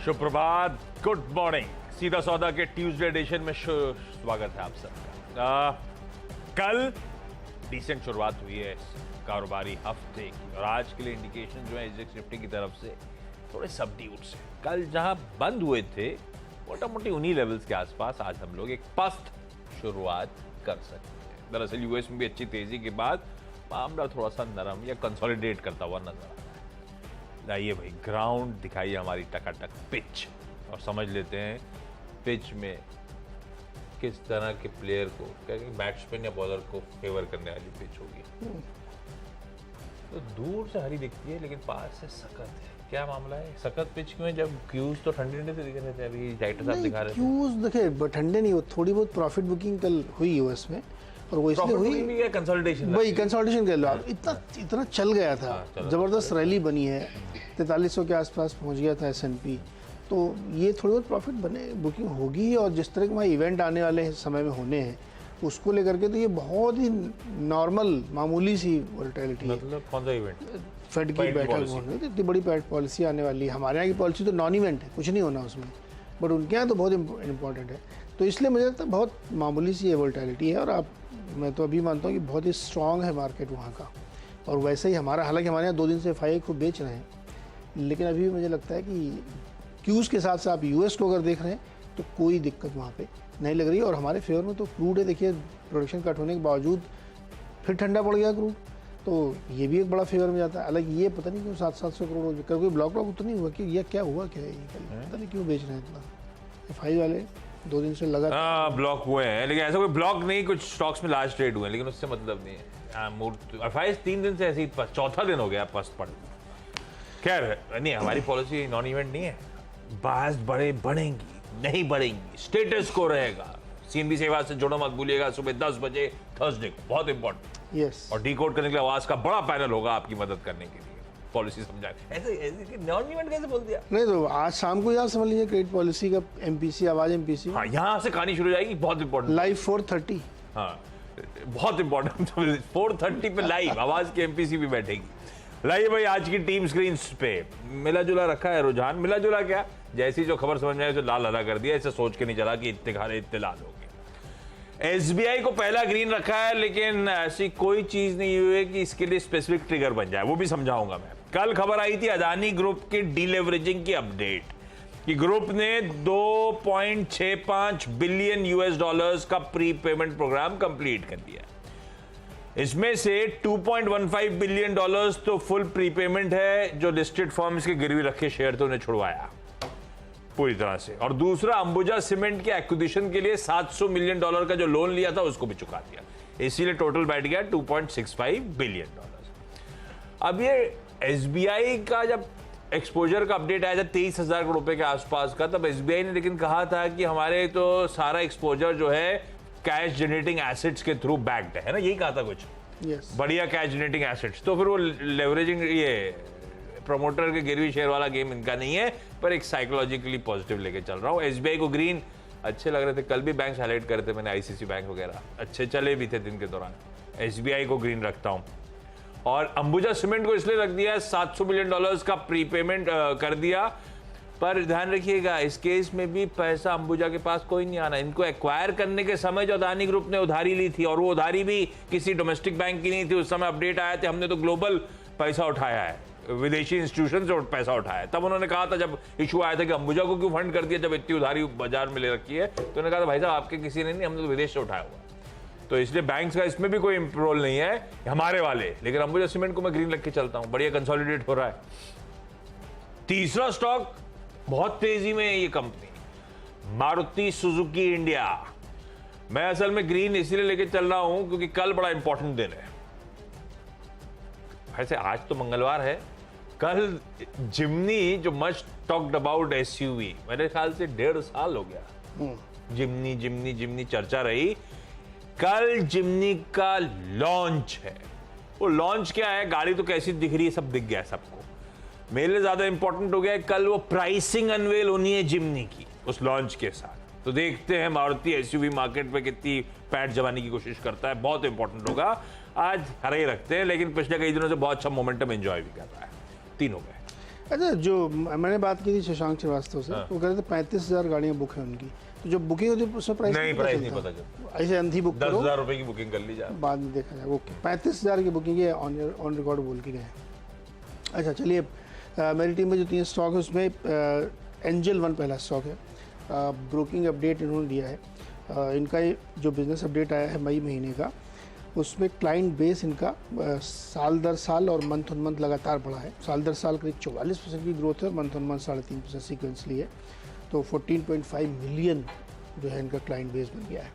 सुप्रभात, good morning. सीधा सौदा के ट्यूसडे एडिशन में स्वागत है आप सबका। कल डिसेंट शुरुआत हुई है कारोबारी हफ्ते की और आज के लिए इंडिकेशन जो है एसजेएक्स निफ्टी की तरफ से थोड़े सबड्यूड से। कल जहां बंद हुए थे मोटा मोटी उन्हीं लेवल्स के आसपास आज हम लोग एक पस्त शुरुआत कर सकते हैं। दरअसल यूएस में भी अच्छी तेजी के बाद मामला थोड़ा सा नरम या कंसोलिडेट करता हुआ नजर आ रहा है। लाइए भाई ग्राउंड दिखाइए हमारी टकाटक पिच और समझ लेते हैं पिच में किस तरह के प्लेयर को, क्या बैट्समैन या बॉलर को फेवर करने वाली पिच होगी। तो दूर से हरी दिखती है लेकिन पास से सख्त है। क्या मामला है? सख्त पिच क्यों है जब क्यूज तो ठंडे ठंडे से दिख रहे थे? अभी डायरेक्टर साहब दिखा रहे थे क्यूज देखे ठंडे नहीं, थोड़ी बहुत प्रॉफिट बुकिंग कल हुई यूएस में और वो इसलिए हुई कंसल्टेशन वही कंसल्टेशन कर लो आप। इतना चल गया था, जबरदस्त रैली बनी है, 4300 के आसपास पहुंच गया था S&P। तो ये थोड़ी बहुत प्रॉफिट बने बुकिंग होगी और जिस तरह के वहाँ इवेंट आने वाले समय में होने हैं उसको लेकर के तो ये बहुत ही नॉर्मल मामूली सी वोलेटिलिटी है। मतलब कौन सा इवेंट? फेड की बैठक होने, इतनी बड़ी पॉलिसी आने वाली है। हमारे यहाँ की पॉलिसी तो नॉन इवेंट है, कुछ नहीं होना उसमें, बट उनके यहाँ तो बहुत इंपॉर्टेंट है। तो इसलिए मुझे लगता है बहुत मामूली सी वोलेटिलिटी है और मैं तो अभी मानता हूँ कि बहुत ही स्ट्रॉन्ग है मार्केट वहाँ का। और वैसे ही हमारा, हालांकि हमारे यहाँ 2 दिन से FII खूब बेच रहे हैं, लेकिन अभी मुझे लगता है कि क्यूज़ के साथ से आप यूएस को अगर देख रहे हैं तो कोई दिक्कत वहाँ पे नहीं लग रही है। और हमारे फेवर में तो क्रूड है, देखिए प्रोडक्शन कट होने के बावजूद फिर ठंडा पड़ गया क्रूड, तो ये भी एक बड़ा फेवर में जाता है। अलग ये पता नहीं क्यों 700-700 करोड़ हो, कोई ब्लॉक तो नहीं हुआ कि ये क्या हुआ, क्या है ये कल, पता नहीं क्यों बेच रहे हैं इतना। FII वाले 2 दिन से लगा ब्लॉक हुए हैं, लेकिन ऐसा कोई ब्लॉक नहीं, कुछ स्टॉक्स में लार्ज ट्रेड हुए हैं लेकिन उससे मतलब नहीं है। FII 3 दिन से ऐसे ही चौथा दिन हो गया पस्त पड़। खैर नहीं, हमारी पॉलिसी नॉन इवेंट नहीं है। बाज बढ़ेंगी नहीं बढ़ेंगी, स्टेटस को रहेगा। CNB सेवा से जुड़ो मत भूलिएगा, सुबह 10 बजे थर्सडे को, बहुत इंपॉर्टेंट। यस, और डिकोड करने के लिए आवाज का बड़ा पैनल होगा आपकी मदद करने के लिए, पॉलिसी समझाए। ऐसे नॉन इवेंट कैसे बोल दिया? नहीं तो आज शाम को यार समझ लीजिए क्रेडिट पॉलिसी का MPC, आवाज MPC। हाँ, यहाँ से कहानी शुरू हो जाएगी, बहुत इंपॉर्टेंट। लाइव 4:30। हाँ, बहुत इंपॉर्टेंट। 4:30 पे लाइव आवाज की MPC भी बैठेगी। लाइए भाई आज की टीम स्क्रीन पे मिला जुला रखा है रुझान। मिला जुला क्या, जैसी जो खबर समझ में आई तो लाल अदा कर दिया। ऐसे सोच के नहीं चला कि इतने लाल हो गए। SBI को पहला ग्रीन रखा है, लेकिन ऐसी कोई चीज नहीं हुई है कि इसके लिए स्पेसिफिक ट्रिगर बन जाए, वो भी समझाऊंगा मैं। कल खबर आई थी अदानी ग्रुप की डीलेवरेजिंग की अपडेट कि ग्रुप ने $2.65 बिलियन का प्री पेमेंट प्रोग्राम कंप्लीट कर दिया। इसमें से $2.15 बिलियन तो फुल प्रीपेमेंट है, जो लिस्टेड फर्म्स के गिरवी रखे शेयर थे उन्हें छुड़वाया पूरी तरह से। और दूसरा अंबुजा सीमेंट के एक्विजिशन के लिए $700 मिलियन का जो लोन लिया था उसको भी चुका दिया। इसीलिए टोटल बैठ गया $2.65 बिलियन। अब ये SBI का जब एक्सपोजर का अपडेट आया था 23,000 करोड़ रुपए के आसपास का, तब SBI ने लेकिन कहा था कि हमारे तो सारा एक्सपोजर जो है कैश जनरेटिंग एसेट्स के थ्रू बैक्ड है ना, यही कहा था कुछ। Yes. बढ़िया कैश जनरेटिंग एसेट्स। तो फिर वो लेवरेजिंग, ये प्रमोटर के गिरवी शेयर वाला गेम इनका नहीं है, पर एक साइकोलॉजिकली पॉजिटिव लेके चल रहा हूँ। SBI को ग्रीन अच्छे लग रहे थे, कल भी बैंक हाईलाइट करे थे मैंने, ICICI बैंक वगैरह अच्छे चले भी थे दिन के दौरान। SBI को ग्रीन रखता हूँ। और अंबुजा सीमेंट को इसलिए रख दिया, $700 मिलियन का प्रीपेमेंट कर दिया। पर ध्यान रखिएगा इस केस में भी पैसा अंबुजा के पास कोई नहीं आना। इनको एक्वायर करने के समय जो अदानी ग्रुप ने उधारी ली थी, और वो उधारी भी किसी डोमेस्टिक बैंक की नहीं थी, उस समय अपडेट आया था हमने तो ग्लोबल पैसा उठाया है, विदेशी इंस्टीट्यूशन से पैसा उठाया है। तब उन्होंने कहा था, जब इशू आया था कि अंबुजा को क्यों फंड कर दिया जब इतनी उधारी बाजार में ले रखी है, तो उन्होंने कहा था भाई साहब आपके किसी ने नहीं, हमने तो विदेश से उठाया हुआ। तो इसलिए बैंक्स का इसमें भी कोई रोल नहीं है, हमारे वाले। लेकिन अंबुजा सीमेंट को मैं ग्रीन रख के चलता हूं, बढ़िया कंसोलिडेट हो रहा है। तीसरा स्टॉक बहुत तेजी में है, ये कंपनी मारुति सुजुकी इंडिया। मैं असल में ग्रीन इसलिए लेके चल रहा हूं क्योंकि कल बड़ा इंपॉर्टेंट दिन है। वैसे आज तो मंगलवार है, कल जिम्नी जो मच टॉक्ड अबाउट SUV, मेरे ख्याल से 1.5 साल हो गया जिम्नी चर्चा रही। कल जिम्नी का लॉन्च है। वो लॉन्च क्या है, गाड़ी तो कैसी दिख रही है सब दिख गया सबको। मेरे लिए ज्यादा इंपॉर्टेंट हो गया कल वो प्राइसिंग अनवेल होनी है जिम्नी की उस लॉन्च के साथ। तो देखते हैं मारुति SUV मार्केट पे कितनी पैठ जमाने की कोशिश करता है, बहुत इंपॉर्टेंट होगा। आज हरे ही रखते हैं, लेकिन पिछले कई दिनों से बहुत अच्छा मोमेंटम एंजॉय भी कर रहा है। 3 हो गए। अच्छा, जो मैंने बात की थी शशांक श्रीवास्तव से, वो कह रहे थे 35,000 गाड़ियाँ बुक हैं उनकी, तो जब बुकिंग होती है उसमें प्राइस नहीं, प्राइस नहीं पता चलता। ऐसे अंधी बुक करो, 10,000 रुपए की बुकिंग कर ली जाए, बाद में देखा जाए। ओके, 35,000 की बुकिंग है ऑन रिकॉर्ड बोल के गए। अच्छा चलिए, मेरी टीम में जो 3 स्टॉक है उसमें एंजल वन पहला स्टॉक है। ब्रोकिंग अपडेट इन्होंने दिया है। इनका ये जो बिजनेस अपडेट आया है मई महीने का, उसमें क्लाइंट बेस इनका साल दर साल और मंथ ऑन मंथ लगातार बढ़ा है। साल दर साल करीब 44% की ग्रोथ है और मंथ ऑन मंथ 3.5% सीक्वेंसली है। तो 14.5 मिलियन जो है इनका क्लाइंट बेस बन गया है।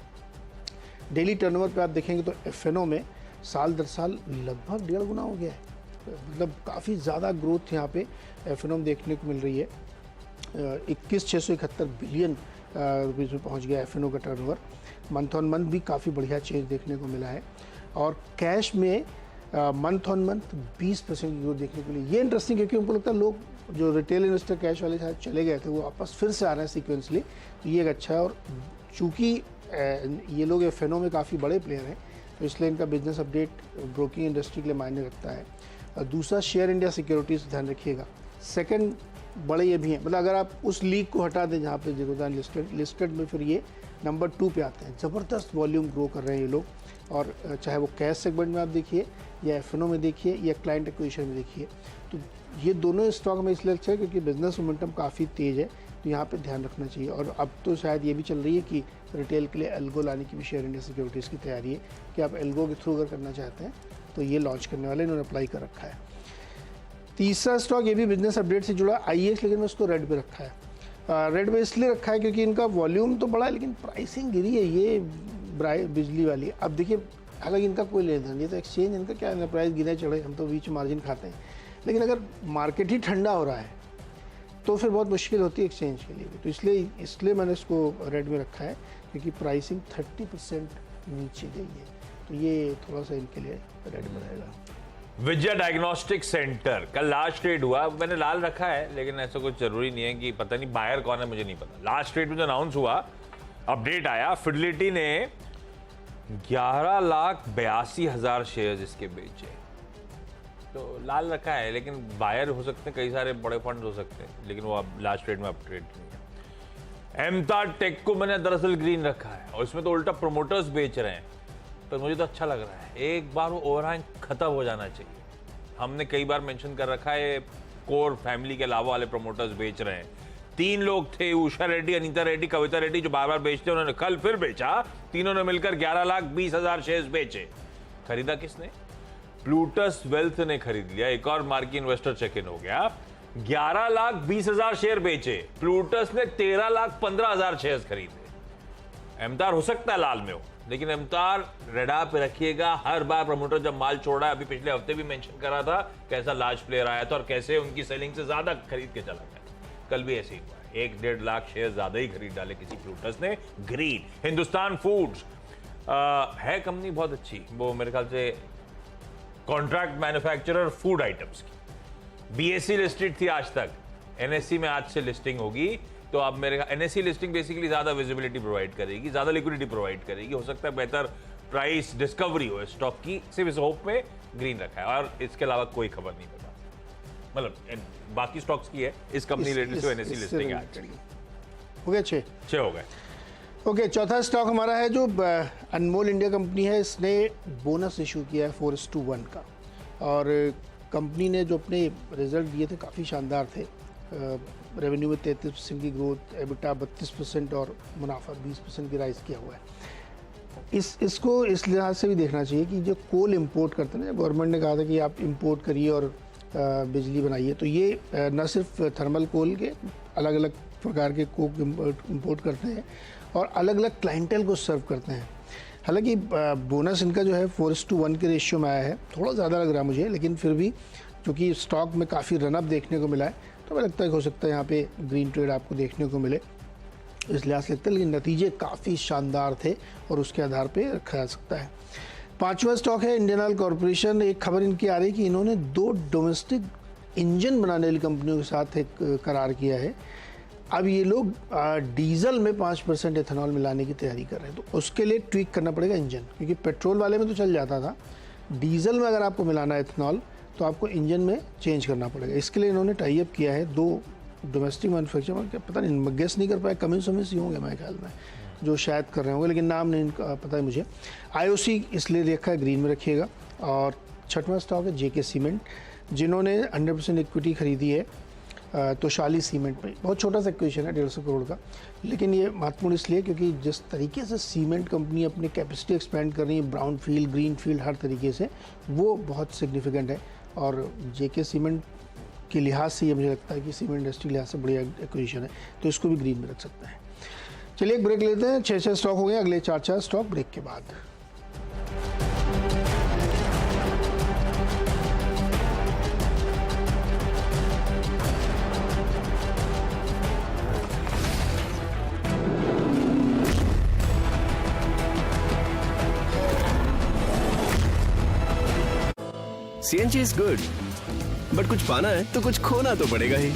डेली टर्नओवर पे आप देखेंगे तो F&O में साल दर साल लगभग 1.5 गुना हो गया है। मतलब काफ़ी ज़्यादा ग्रोथ यहाँ पे F&O में देखने को मिल रही है। 21,671 बिलियन रुपीज़ में पहुँच गया F&O का टर्नओवर। मंथ ऑन मंथ भी काफ़ी बढ़िया चेंज देखने को मिला है। और कैश में मंथ ऑन मंथ 20% की ग्रोथ देखने को मिली। ये इंटरेस्टिंग क्योंकि उनको लगता है लोग जो रिटेल इन्वेस्टर कैश वाले शायद चले गए थे, वो वापस फिर से आ रहे हैं सीक्वेंसली, तो ये एक अच्छा है। और चूँकि ये लोग F&O में काफ़ी बड़े प्लेयर हैं, तो इसलिए इनका बिजनेस अपडेट ब्रोकिंग इंडस्ट्री के लिए मायने रखता है। और दूसरा, शेयर इंडिया सिक्योरिटीज़ ध्यान रखिएगा, सेकंड बड़े ये भी हैं। मतलब अगर आप उस लीग को हटा दें जहाँ पे जीरोधान लिस्टेड में, फिर ये नंबर 2 पे आते हैं। ज़बरदस्त वॉल्यूम ग्रो कर रहे हैं ये लोग। और चाहे वो कैश सेगमेंट में आप देखिए, या F&O में देखिए, या क्लाइंट एक्विजिशन में देखिए, तो ये दोनों स्टॉक में इसलिए अच्छा है क्योंकि बिजनेस मोमेंटम काफ़ी तेज़ है, तो यहाँ पे ध्यान रखना चाहिए। और अब तो शायद ये भी चल रही है कि रिटेल के लिए एल्गो लाने की भी शेयर इंडिया सिक्योरिटीज़ की तैयारी है कि आप एल्गो के थ्रू अगर करना चाहते हैं तो ये लॉन्च करने वाले इन्होंने अप्लाई कर रखा है। तीसरा स्टॉक ये भी बिजनेस अपडेट से जुड़ा IEX, लेकिन मैं उसको रेड पे रखा है। रेड पे इसलिए रखा है क्योंकि इनका वॉल्यूम तो बड़ा है लेकिन प्राइसिंग गिरी है ये बिजली वाली। अब देखिए, हालांकि इनका कोई लेन देन नहीं, तो एक्सचेंज इनका क्या है, प्राइस गिरे चढ़े, हम तो बीच मार्जिन खाते हैं। लेकिन अगर मार्केट ही ठंडा हो रहा है तो फिर बहुत मुश्किल होती है एक्सचेंज के लिए भी। तो इसलिए मैंने इसको रेड में रखा है क्योंकि प्राइसिंग 30% नीचे गई है, तो ये थोड़ा सा इनके लिए रेड में रहेगा। विजय डायग्नोस्टिक सेंटर कल लास्ट ट्रेड हुआ, मैंने लाल रखा है, लेकिन ऐसा कुछ जरूरी नहीं है कि पता नहीं बायर कौन है, मुझे नहीं पता। लास्ट ट्रेड में जो अनाउंस हुआ, अपडेट आया, फिडिलिटी ने 11,82,000 शेयर्स इसके बेचे। तो लाल रखा है, लेकिन बायर हो सकते हैं, कई सारे बड़े फंड हो सकते हैं, लेकिन वो अब लास्ट ट्रेड में अपडेट नहीं है। एमतार टेक को मैंने दरअसल ग्रीन रखा है, और इसमें तो उल्टा प्रोमोटर्स बेच रहे हैं, पर मुझे तो अच्छा लग रहा है। एक बार वो ओवरहैंग खत्म हो जाना चाहिए। हमने कई बार मेंशन कर रखा है, कोर फैमिली के अलावा वाले प्रोमोटर्स बेच रहे हैं। 3 लोग थे, उषा रेड्डी, अनीता रेड्डी, कविता रेड्डी, जो बार बार बेचते, उन्होंने कल फिर बेचा। तीनों ने मिलकर 11,20,000 शेयर्स बेचे। खरीदा किसने? प्लूटस वेल्थ ने खरीद लिया। एक और मार्की इन्वेस्टर चेक इन हो गया। 11,20,000 शेयर बेचे। प्लूटस ने 13,15,000 शेयर्स खरीदे। एमतार हो सकता है लाल में हो, लेकिन एमतार रेडा पे रखिएगा। हर बार प्रमोटर जब माल छोड़ा है, अभी पिछले हफ्ते भी मेंशन करा था कैसा लार्ज प्लेयर आया था और कैसे उनकी सेलिंग से ज्यादा खरीद के चला गया। कल भी ऐसे ही हुआ, 1-1.5 लाख शेयर ज्यादा ही खरीद डाले किसी प्लूटस ने। ग्रीन हिंदुस्तान फूड्स है कंपनी बहुत अच्छी, वो मेरे ख्याल से कॉन्ट्रैक्ट मैन्युफैक्चरर फूड आइटम्स की। BSE लिस्टेड थी आज तक, NSE में आज से लिस्टिंग होगी। तो अब मेरे NSE लिस्टिंग बेसिकली ज्यादा विजिबिलिटी प्रोवाइड करेगी, ज्यादा लिक्विडिटी प्रोवाइड करेगी। हो सकता है बेहतर प्राइस डिस्कवरी हो स्टॉक की, सिर्फ इस होप में ग्रीन रखा है, और इसके अलावा कोई खबर नहीं पता। मतलब बाकी स्टॉक्स की है, इस कंपनी रिलेटेड से NSE लिस्टिंग है आज। हो गया 6 हो गए। ओके, चौथा स्टॉक हमारा है जो अनमोल इंडिया कंपनी है। इसने बोनस इशू किया है 4:1 का, और कंपनी ने जो अपने रिजल्ट दिए थे काफ़ी शानदार थे। रेवेन्यू में 33% की ग्रोथ, एबिटा 32% और मुनाफा 20% की राइज किया हुआ है। इसको इस लिहाज से भी देखना चाहिए कि जो कोल इंपोर्ट करते हैं ना, गवर्नमेंट ने कहा था कि आप इंपोर्ट करिए और बिजली बनाइए, तो ये न सिर्फ थर्मल कोल के अलग अलग प्रकार के कोक इंपोर्ट करते हैं और अलग अलग क्लाइंटेल को सर्व करते हैं। हालांकि बोनस इनका जो है 4:1 के रेशियो में आया है, थोड़ा ज़्यादा लग रहा है मुझे, लेकिन फिर भी क्योंकि स्टॉक में काफ़ी रनअप देखने को मिला है, तो हमें लगता है कि हो सकता है यहाँ पे ग्रीन ट्रेड आपको देखने को मिले, इस लिहाज से लगता है। लेकिन नतीजे काफ़ी शानदार थे और उसके आधार पर रखा जा सकता है। 5वां स्टॉक है इंडियन ऑयल कॉरपोरेशन। एक खबर इनकी आ रही है कि इन्होंने 2 डोमेस्टिक इंजन बनाने वाली कंपनियों के साथ एक करार किया है। अब ये लोग डीजल में 5% एथेनॉल मिलाने की तैयारी कर रहे हैं, तो उसके लिए ट्वीक करना पड़ेगा इंजन, क्योंकि पेट्रोल वाले में तो चल जाता था। डीजल में अगर आपको मिलाना है एथेनॉल, तो आपको इंजन में चेंज करना पड़ेगा। इसके लिए इन्होंने टाई अप किया है 2 डोमेस्टिक मैन्युफैक्चर, पता नहीं गेस नहीं कर पाया, कमिंस ही होंगे मेरे ख्याल में, जो शायद कर रहे होंगे, लेकिन नाम नहीं इनका पता है मुझे। IOC इसलिए रखा है, ग्रीन में रखिएगा। और छठवां स्टॉक है JK सीमेंट, जिन्होंने 100% इक्विटी खरीदी है तोशाली सीमेंट में। बहुत छोटा सा एक्विजिशन है, 150 करोड़ का, लेकिन ये महत्वपूर्ण इसलिए क्योंकि जिस तरीके से सीमेंट कंपनी अपनी कैपेसिटी एक्सपेंड कर रही है, ब्राउन फील्ड, ग्रीन फील्ड, हर तरीके से, वो बहुत सिग्निफिकेंट है। और JK सीमेंट के लिहाज से ये मुझे लगता है कि सीमेंट इंडस्ट्री के लिहाज से बढ़िया एक्विजिशन है, तो इसको भी ग्रीन में रख सकते हैं। चलिए एक ब्रेक लेते हैं। 6 स्टॉक हो गए, अगले 4 स्टॉक ब्रेक के बाद। CNG is good, बट कुछ पाना है तो कुछ खोना तो पड़ेगा ही।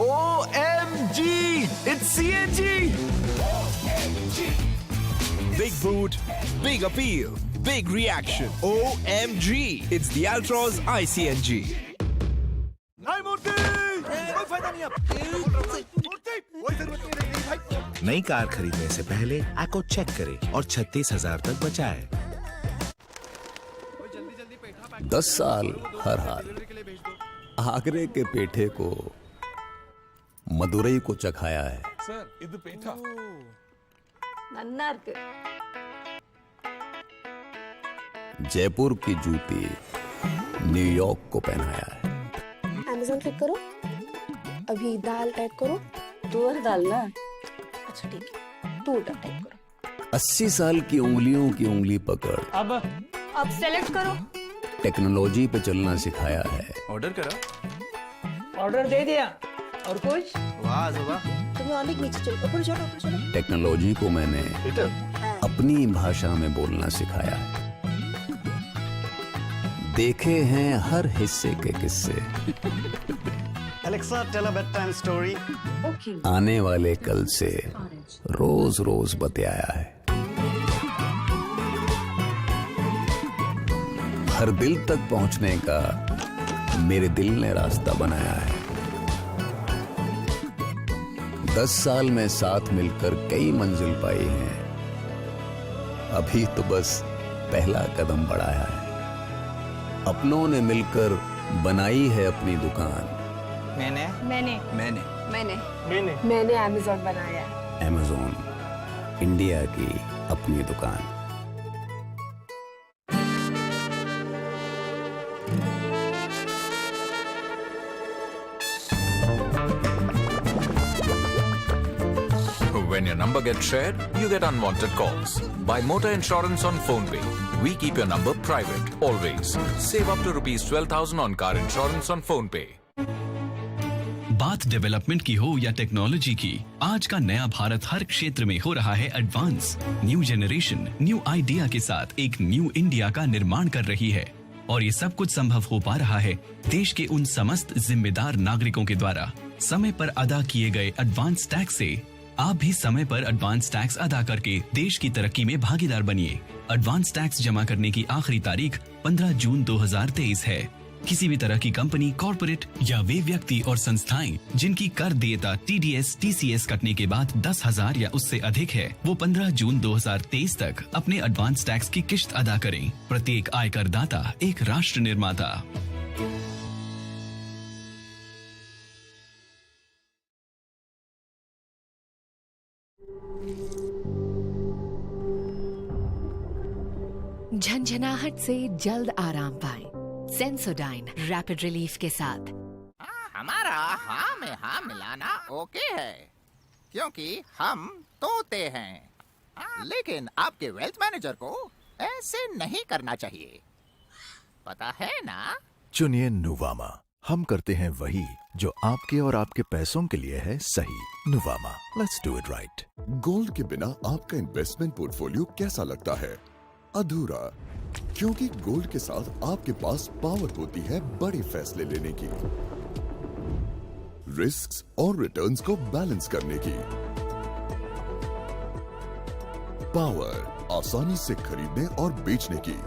OMG, it's CNG! Big boot, big appeal, big reaction. OMG, it's the Altroz iCNG. नई कार खरीदने से पहले एको चेक करें और 36,000 तक बचाएं। 10 साल हर हाल। आगरे के पेठे को मदुरई को चखाया है। सर इधर पेठा नन्ना इருக்கு। जयपुर की जूती न्यूयॉर्क को पहनाया है। Amazon क्लिक करो, अभी दाल टाइप करो, तुअर दाल ना, अच्छा ठीक है, तूर दाल टाइप करो। 80 साल की उंगलियों की उंगली पकड़ अब सेलेक्ट करो। टेक्नोलॉजी पे चलना सिखाया है। ऑर्डर करा, ऑर्डर दे दिया, और कुछ? वाह वाह, तुम्हें और नीचे चलो, ऊपर चलो। टेक्नोलॉजी को मैंने अपनी भाषा में बोलना सिखाया है। देखे हैं हर हिस्से के किस्से। Alexa, tell a bedtime story. Okay. आने वाले कल से रोज रोज बतियाया है। हर दिल तक पहुंचने का मेरे दिल ने रास्ता बनाया है। 10 साल में साथ मिलकर कई मंजिल पाई हैं। अभी तो बस पहला कदम बढ़ाया है। अपनों ने मिलकर बनाई है अपनी दुकान। मैंने Amazon बनाया है। Amazon, इंडिया की अपनी दुकान। When your number gets shared, you get unwanted calls. Buy motor insurance on PhonePe. We keep your number private, always. Save up to ₹12,000 on car insurance on PhonePe. बात development की हो या technology की, आज का नया भारत हर क्षेत्र में हो रहा है advance. New generation new idea के साथ एक न्यू इंडिया का निर्माण कर रही है, और ये सब कुछ संभव हो पा रहा है देश के उन समस्त जिम्मेदार नागरिकों के द्वारा। समय पर अदा किए गए एडवांस टैक्स से आप भी समय पर एडवांस टैक्स अदा करके देश की तरक्की में भागीदार बनिए। एडवांस टैक्स जमा करने की आखिरी तारीख 15 जून 2023 है। किसी भी तरह की कंपनी, कॉर्पोरेट या वे व्यक्ति और संस्थाएं जिनकी कर देयता TDS, TCS कटने के बाद 10,000 या उससे अधिक है, वो 15 जून 2023 तक अपने एडवांस टैक्स की किश्त अदा करें। प्रत्येक आयकर दाता एक राष्ट्र निर्माता। झंझनाहट से जल्द आराम पाएं। सेंसोडाइन रैपिड रिलीफ के साथ। हमारा हाँ में हाँ मिलाना ओके है, क्योंकि हम तोते हैं। लेकिन आपके वेल्थ मैनेजर को ऐसे नहीं करना चाहिए, पता है ना? चुनिए नुवामा। हम करते हैं वही जो आपके और आपके पैसों के लिए है सही। Nuvama, let's do it right. Gold के बिना आपका इन्वेस्टमेंट पोर्टफोलियो कैसा लगता है? अधूरा, क्योंकि गोल्ड के साथ आपके पास पावर होती है बड़े फैसले लेने की, रिस्क्स और रिटर्न्स को बैलेंस करने की, पावर आसानी से खरीदने और बेचने की,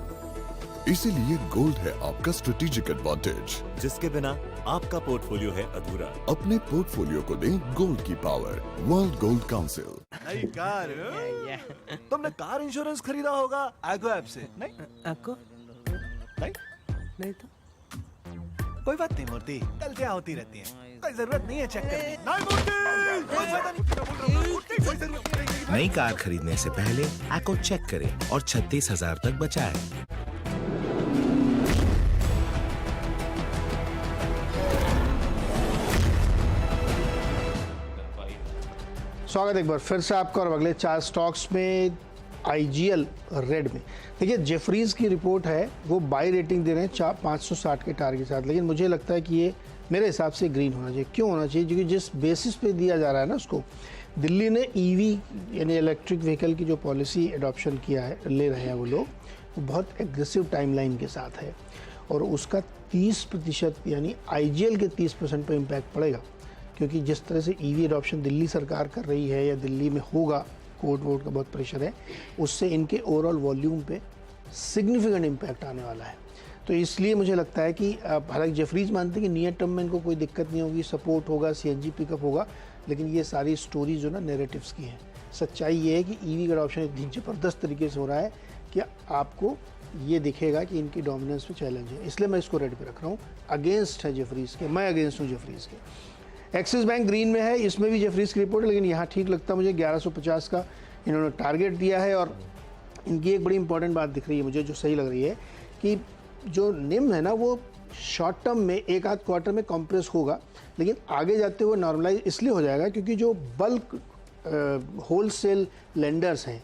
इसीलिए गोल्ड है आपका स्ट्रेटेजिक एडवांटेज, जिसके बिना आपका पोर्टफोलियो है अधूरा। अपने पोर्टफोलियो को दें गोल्ड की पावर। World gold council. नई कार, तुमने कार इंश्योरेंस खरीदा होगा एगो ऐप से, नहीं? आपको नहीं तो कोई बात नहीं मूर्ति, गलतियां होती रहती हैं, कोई जरूरत नहीं है चेक करने। नहीं मूर्ति, कोई फायदा नहीं, मूर्ति कोई जरूरत नहीं। नई कार खरीदने से पहले एको चेक करें और 36,000 तक बचाएं। स्वागत एक बार फिर से आपका और अगले 4 स्टॉक्स में IGL रेड में। देखिए जेफरीज की रिपोर्ट है, वो बाई रेटिंग दे रहे हैं 560 के टारगेट के साथ, लेकिन मुझे लगता है कि ये मेरे हिसाब से ग्रीन होना चाहिए। क्यों होना चाहिए? क्योंकि जिस बेसिस पे दिया जा रहा है ना उसको, दिल्ली ने EV यानी इलेक्ट्रिक व्हीकल की जो पॉलिसी एडॉप्शन किया है, ले रहे हैं वो लोग, वो बहुत एग्रेसिव टाइमलाइन के साथ है और उसका 30% यानी IGL के 30% पर इम्पैक्ट पड़ेगा। क्योंकि जिस तरह से EV एडॉप्शन दिल्ली सरकार कर रही है या दिल्ली में होगा, कोर्ट वोट का बहुत प्रेशर है, उससे इनके ओवरऑल वॉल्यूम पे सिग्निफिकेंट इम्पैक्ट आने वाला है। तो इसलिए मुझे लगता है कि हालांकि जेफरीज मानते हैं कि नियर टर्म में इनको कोई दिक्कत नहीं होगी, सपोर्ट होगा, CNG पिकअप होगा, लेकिन ये सारी स्टोरी जो ना नैरेटिव्स की हैं। सच्चाई ये है कि EV का एडॉप्शन इतनी ज़बरदस्त तरीके से हो रहा है कि आपको ये दिखेगा कि इनकी डोमिनेंस पे चैलेंज है। इसलिए मैं इसको रेड पे रख रहा हूँ। अगेंस्ट है जेफरीज के, मैं अगेंस्ट हूँ जेफरीज के। एक्सिस बैंक ग्रीन में है, इसमें भी जेफरीज की रिपोर्ट है, लेकिन यहाँ ठीक लगता है मुझे 1150 का इन्होंने टारगेट दिया है। और इनकी एक बड़ी इंपॉर्टेंट बात दिख रही है मुझे, जो सही लग रही है, कि जो निम है ना वो शॉर्ट टर्म में एक आध क्वार्टर में कॉम्प्रेस होगा, लेकिन आगे जाते हुए नॉर्मलाइज इसलिए हो जाएगा क्योंकि जो बल्क होलसेल लेंडर्स हैं,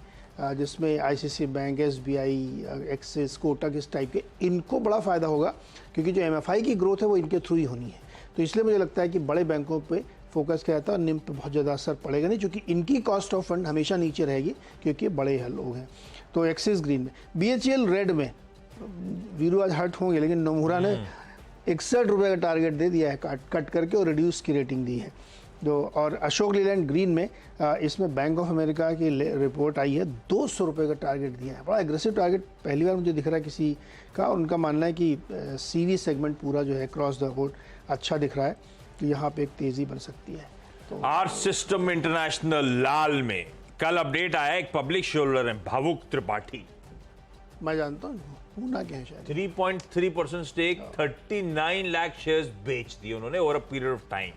जिसमें ICICI bank, SBI, axis, Kotak, इस टाइप के, इनको बड़ा फ़ायदा होगा क्योंकि जो MFI की ग्रोथ है वो इनके थ्रू ही होनी है। तो इसलिए मुझे लगता है कि बड़े बैंकों पे फोकस किया जाता है और निम पे बहुत ज़्यादा असर पड़ेगा नहीं, क्योंकि इनकी कॉस्ट ऑफ फंड हमेशा नीचे रहेगी क्योंकि बड़े लोग हैं। तो एक्सिस ग्रीन में। BHEL रेड में, वीरू आज हर्ट होंगे, लेकिन नोमुरा ने 61 रुपये का टारगेट दे दिया है कट करके और रिड्यूस की रेटिंग दी है। और अशोक लीलैंड ग्रीन में, इसमें बैंक ऑफ अमेरिका की रिपोर्ट आई है, 200 रुपये का टारगेट दिया है। बड़ा एग्रेसिव टारगेट पहली बार मुझे दिख रहा है किसी का। उनका मानना है कि CV सेगमेंट पूरा जो है क्रॉस द बोर्ड अच्छा दिख रहा है, तो यहाँ पे एक तेजी बन सकती है। तो आर सिस्टम इंटरनेशनल लाल में कल अपडेट आया, एक पब्लिक शेयरहोल्डर है भावुक त्रिपाठी, मैं जानता हूँ पूना क्या है शायद, 3.3% स्टेक, 39 लाख शेयर्स बेच दिए उन्होंने over a period of time.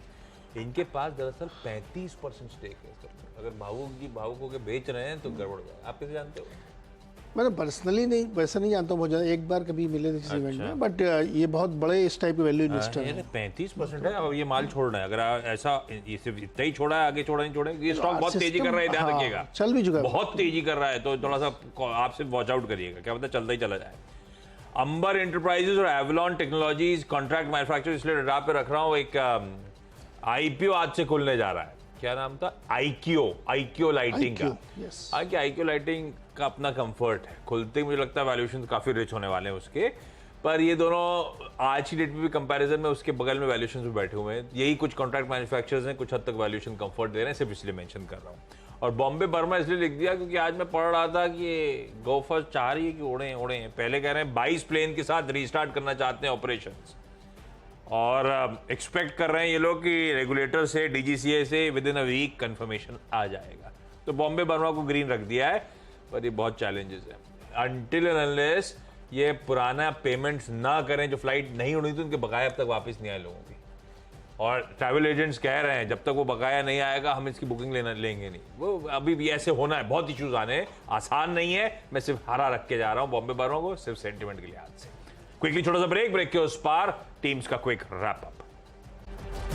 इनके पास दरअसल 35% स्टेक है सर। अगर भावुक के बेच रहे हैं तो गड़बड़ है। आप कैसे जानते हो? मैंने पर्सनली नहीं, वैसा नहीं जानता हूँ बहुत ज़्यादा, एक बार कभी मिले थे किसी इवेंट में, बट ये बहुत बड़े इस टाइप के वैल्यू इन्वेस्टर है। 35% है। अब ये माल छोड़ रहा है, अगर ऐसा ये सिर्फ इतना ही छोड़ा है, आगे छोड़ा नहीं छोड़ा, ये स्टॉक बहुत तेजी कर रहा है, ध्यान रखिएगा, चल भी चुका है, बहुत तेजी कर रहा है, तो थोड़ा सा आपसे वॉच आउट करिएगा, क्या पता चलता ही चला जाए। अंबर एंटरप्राइजेज और एवलॉन टेक्नोलॉजीज कॉन्ट्रैक्ट मैन्युफैक्चरर, इसलिए रडार पे रख रहा हूँ। एक IPO आज से खुलने जा रहा है, क्या नाम था? IKO लाइटिंग का। IKO लाइटिंग का अपना कंफर्ट है, खुलते ही मुझे लगता है वैल्यूएशन काफी रिच होने वाले हैं उसके, पर ये दोनों आज की डेट में भी कंपैरिजन में उसके बगल में वैल्यूएशन भी बैठे हुए हैं। यही कुछ कॉन्ट्रैक्ट मैन्युफैक्चरर्स हैं, कुछ हद तक वैल्यूएशन कंफर्ट दे रहे हैं, सिर्फ इसलिए मेंशन कर रहा हूँ। और बॉम्बे बर्मा इसलिए लिख दिया क्योंकि आज मैं पढ़ रहा था कि ये गोफर चाह रही है कि उड़े हैं। पहले कह रहे हैं 22 प्लेन के साथ रीस्टार्ट करना चाहते हैं ऑपरेशंस, और एक्सपेक्ट कर रहे हैं ये लोग कि रेगुलेटर से, DGCA से within a week confirmation आ जाएगा। तो बॉम्बे बर्मा को ग्रीन रख दिया है, पर ये बहुत चैलेंजेस है। अनटिल एंड अनलेस ये पुराना पेमेंट्स ना करें, जो फ्लाइट नहीं उड़ी थी उनके बकाया अब तक वापस नहीं आए लोगों की, और ट्रैवल एजेंट्स कह रहे हैं जब तक वो बकाया नहीं आएगा हम इसकी बुकिंग लेंगे नहीं। वो अभी भी ऐसे होना है, बहुत इश्यूज आने हैं, आसान नहीं है। मैं सिर्फ हरा रख के जा रहा हूँ बॉम्बे बर्मा को, सिर्फ सेंटिमेंट के लिहाज से। क्विकली छोटा सा ब्रेक के उस पार टीम्स का क्विक रैप अप।